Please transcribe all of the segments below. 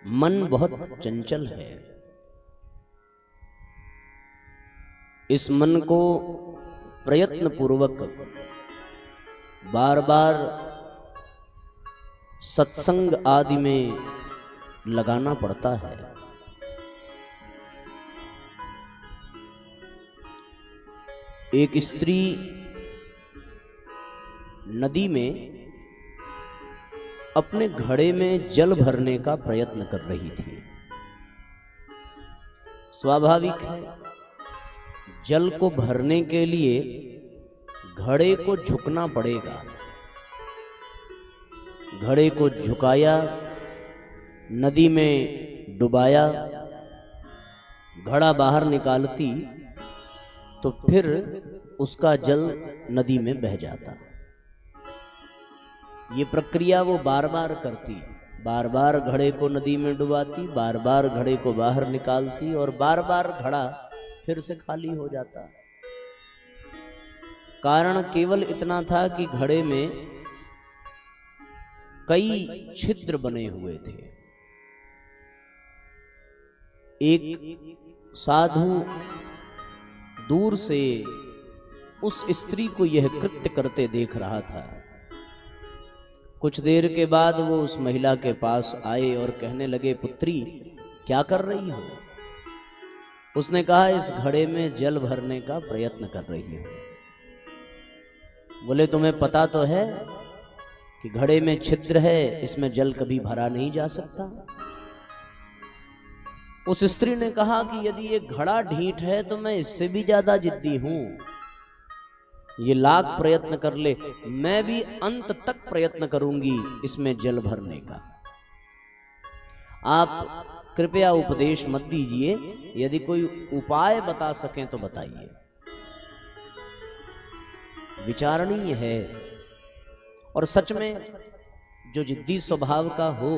मन बहुत चंचल है। इस मन को प्रयत्न पूर्वक बार बार सत्संग आदि में लगाना पड़ता है। एक स्त्री नदी में अपने घड़े में जल भरने का प्रयत्न कर रही थी। स्वाभाविक है, जल को भरने के लिए घड़े को झुकना पड़ेगा। घड़े को झुकाया, नदी में डुबाया, घड़ा बाहर निकालती तो फिर उसका जल नदी में बह जाता। ये प्रक्रिया वो बार बार करती, बार बार घड़े को नदी में डुबाती, बार बार घड़े को बाहर निकालती और बार बार घड़ा फिर से खाली हो जाता। कारण केवल इतना था कि घड़े में कई छिद्र बने हुए थे। एक साधु दूर से उस स्त्री को यह कृत्य करते देख रहा था। कुछ देर के बाद वो उस महिला के पास आए और कहने लगे, पुत्री क्या कर रही हो? उसने कहा, इस घड़े में जल भरने का प्रयत्न कर रही हूं। बोले, तुम्हें पता तो है कि घड़े में छिद्र है, इसमें जल कभी भरा नहीं जा सकता। उस स्त्री ने कहा कि यदि ये घड़ा ढीठ है तो मैं इससे भी ज्यादा जिद्दी हूं। ये लाख प्रयत्न कर ले, मैं भी अंत तक प्रयत्न करूंगी इसमें जल भरने का। आप कृपया उपदेश मत दीजिए, यदि कोई उपाय बता सकें तो बताइए। विचारणीय है। और सच में जो जिद्दी स्वभाव का हो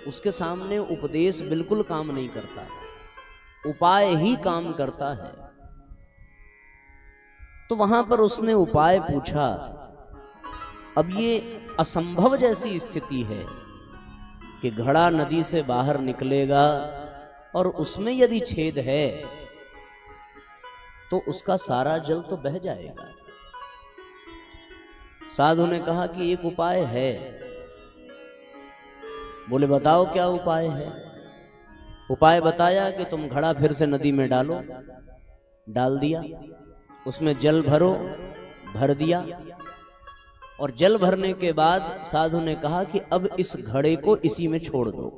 उसके सामने उपदेश बिल्कुल काम नहीं करता, उपाय ही काम करता है। तो वहां पर उसने उपाय पूछा। अब ये असंभव जैसी स्थिति है कि घड़ा नदी से बाहर निकलेगा और उसमें यदि छेद है तो उसका सारा जल तो बह जाएगा। साधु ने कहा कि एक उपाय है। बोले, बताओ क्या उपाय है? उपाय बताया कि तुम घड़ा फिर से नदी में डालो। डाल दिया, उसमें जल भरो, भर दिया। और जल भरने के बाद साधु ने कहा कि अब इस घड़े को इसी में छोड़ दो।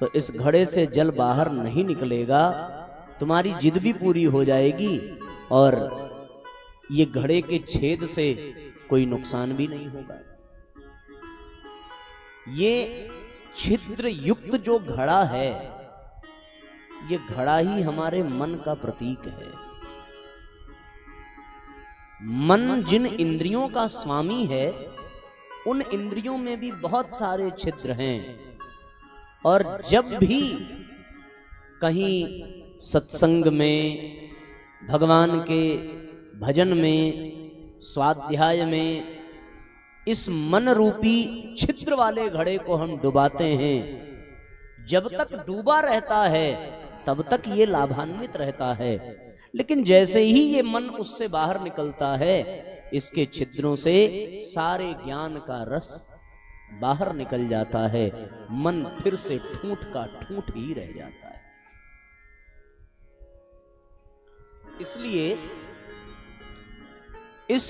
तो इस घड़े से जल बाहर नहीं निकलेगा, तुम्हारी जिद भी पूरी हो जाएगी और ये घड़े के छेद से कोई नुकसान भी नहीं होगा। ये छिद्र युक्त जो घड़ा है, ये घड़ा ही हमारे मन का प्रतीक है। मन जिन इंद्रियों का स्वामी है, उन इंद्रियों में भी बहुत सारे छिद्र हैं। और जब भी कहीं सत्संग में, भगवान के भजन में, स्वाध्याय में इस मन रूपी छिद्र वाले घड़े को हम डुबाते हैं, जब तक डूबा रहता है तब तक ये लाभान्वित रहता है। लेकिन जैसे ही ये मन उससे बाहर निकलता है, इसके छिद्रों से सारे ज्ञान का रस बाहर निकल जाता है। मन फिर से ठूंठ का ठूंठ ही रह जाता है। इसलिए इस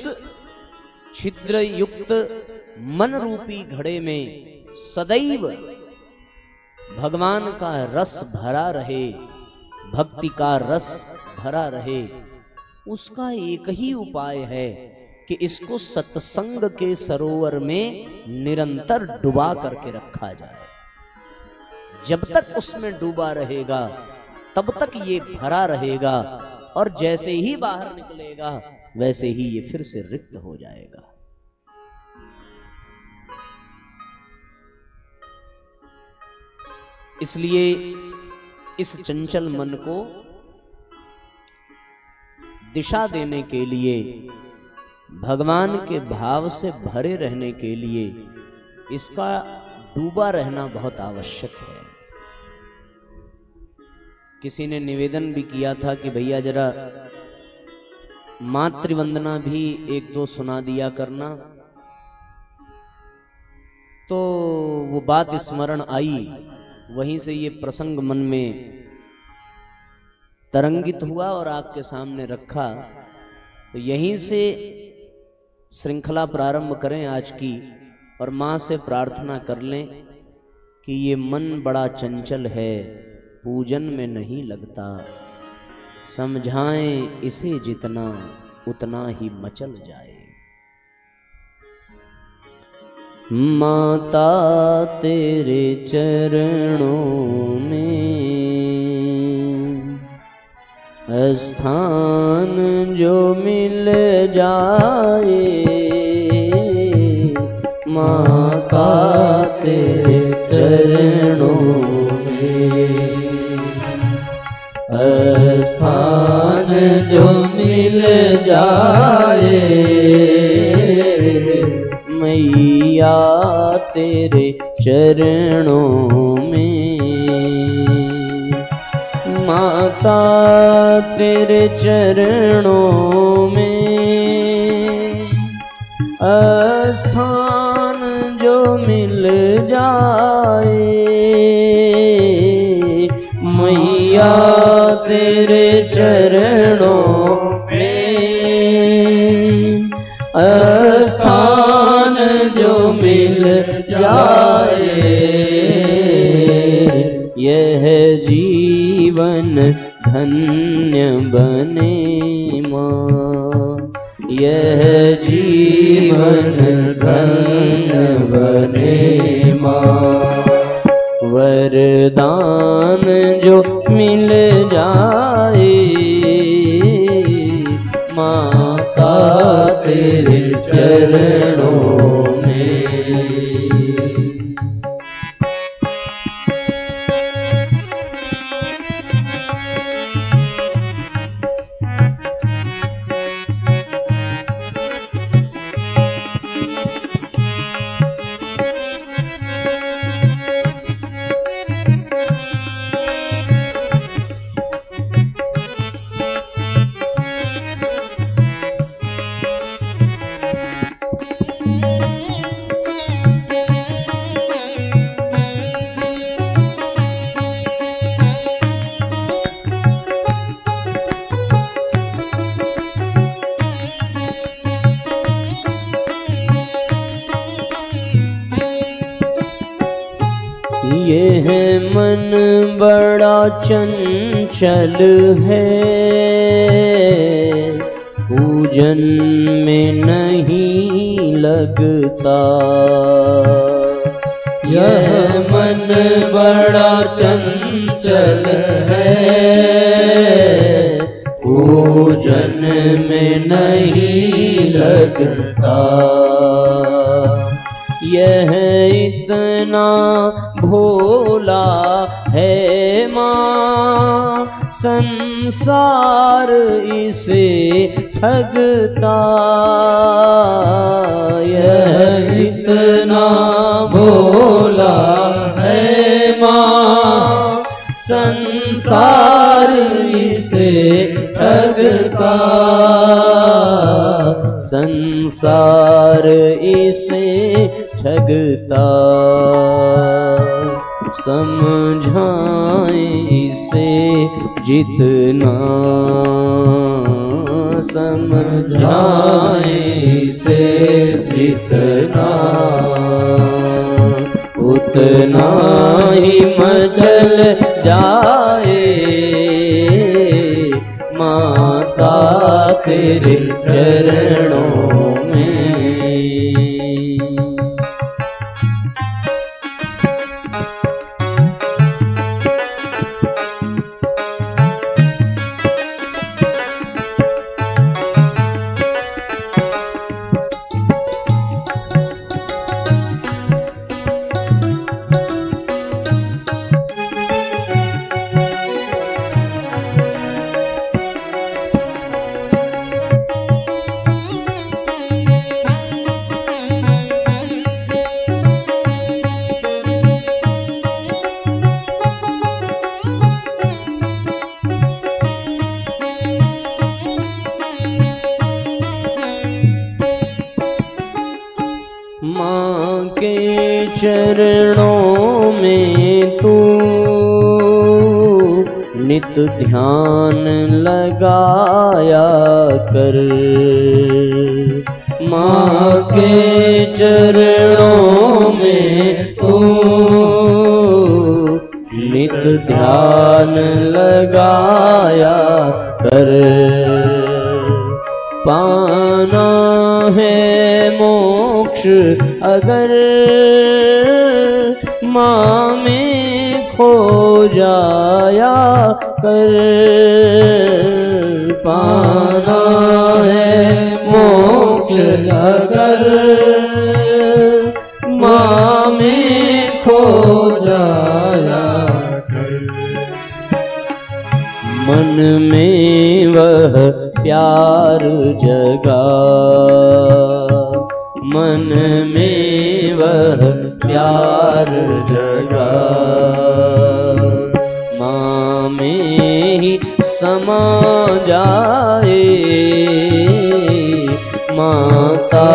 छिद्र युक्त मन रूपी घड़े में सदैव भगवान का रस भरा रहे, भक्ति का रस भरा रहे। उसका एक ही उपाय है कि इसको सत्संग के सरोवर में निरंतर डुबा करके रखा जाए। जब तक उसमें डूबा रहेगा तब तक ये भरा रहेगा, और जैसे ही बाहर निकलेगा वैसे ही ये फिर से रिक्त हो जाएगा। इसलिए इस चंचल मन को दिशा देने के लिए, भगवान के भाव से भरे रहने के लिए इसका डूबा रहना बहुत आवश्यक है। किसी ने निवेदन भी किया था कि भैया जरा मातृवंदना भी एक दो सुना दिया करना, तो वो बात स्मरण आई, वहीं से ये प्रसंग मन में तरंगित हुआ और आपके सामने रखा। तो यहीं से श्रृंखला प्रारंभ करें आज की, और माँ से प्रार्थना कर लें कि ये मन बड़ा चंचल है, पूजन में नहीं लगता, समझाएं इसे जितना उतना ही मचल जाए। माता तेरे चरणों में स्थान जो मिल जाए, माता तेरे चरणों में स्थान जो मिल जाए, मैया तेरे चरणों में, माता तेरे चरणों में स्थान जो मिल जाए, मैया तेरे चरणों में स्थान जो मिल जाए, यह जीवन धन्य बने माँ, यह जीवन धन्य बने माँ, वरदान जो मिल जाए, माता तेरे चरणों में। यह मन बड़ा चंचल है, पूजन में नहीं लगता, यह मन बड़ा चंचल है, पूजन में नहीं लगता, यह इतना भोला है माँ, संसार इसे ठगता, यह इतना भोला है माँ, संसार इसे ठगता, संसार इसे ठगता, समझाएं इसे जितना, समझाएं इसे जितना, उतना ही मचल जाए, माता तेरे चरणों में। चरणों में तू नित ध्यान लगाया कर। माँ के चरणों में तू नित ध्यान लगाया कर। पाना है मोक्ष अगर माँ में खो जाया कर। पाना है मोक्ष अगर माँ में खो जाया कर। मन में वह प्यार जगा, मन में वह प्यार जगा। माँ में ही समा जाए, माता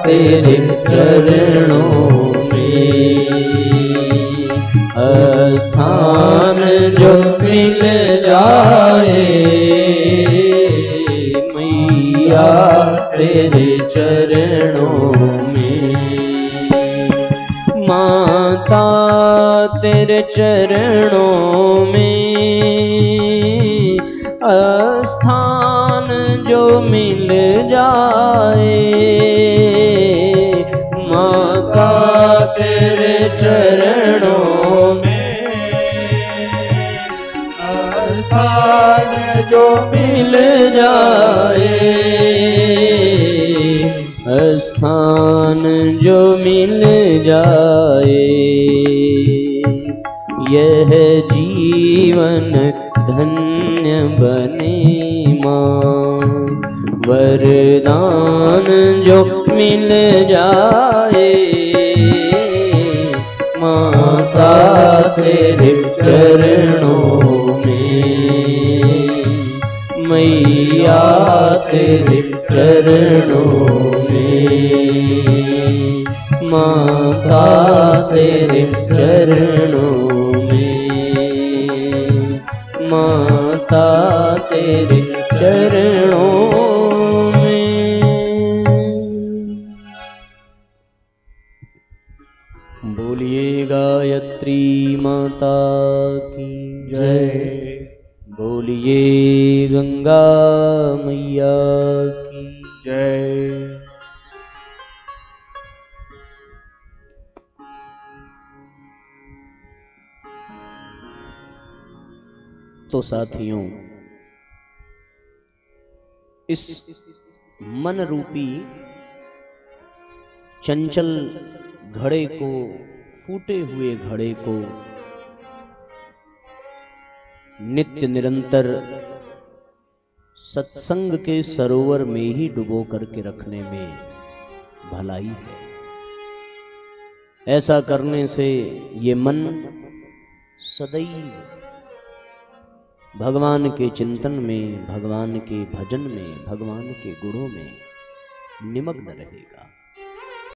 तेरे चरणों में। स्थान जो मिल जाए मैया तेरे चरणों में। माता तेरे चरणों में स्थान जो मिल जाए, माता तेरे चरणों में स्थान जो मिल जाए, स्थान जो मिल जाए। यह जीवन धन्य बने माँ, वरदान जो मिल जाए, माता तेरे चरणों में। मैया तेरे चरणों में, माता तेरे चरणों में, माता तेरे चरणों में। बोलिए गायत्री माता की जय, बोलिए गंगा मैया की जय। तो साथियों, इस मन रूपी चंचल घड़े को, फूटे हुए घड़े को नित्य निरंतर सत्संग के सरोवर में ही डुबो करके रखने में भलाई है। ऐसा करने से ये मन सदैव भगवान के चिंतन में, भगवान के भजन में, भगवान के गुणों में निमग्न रहेगा।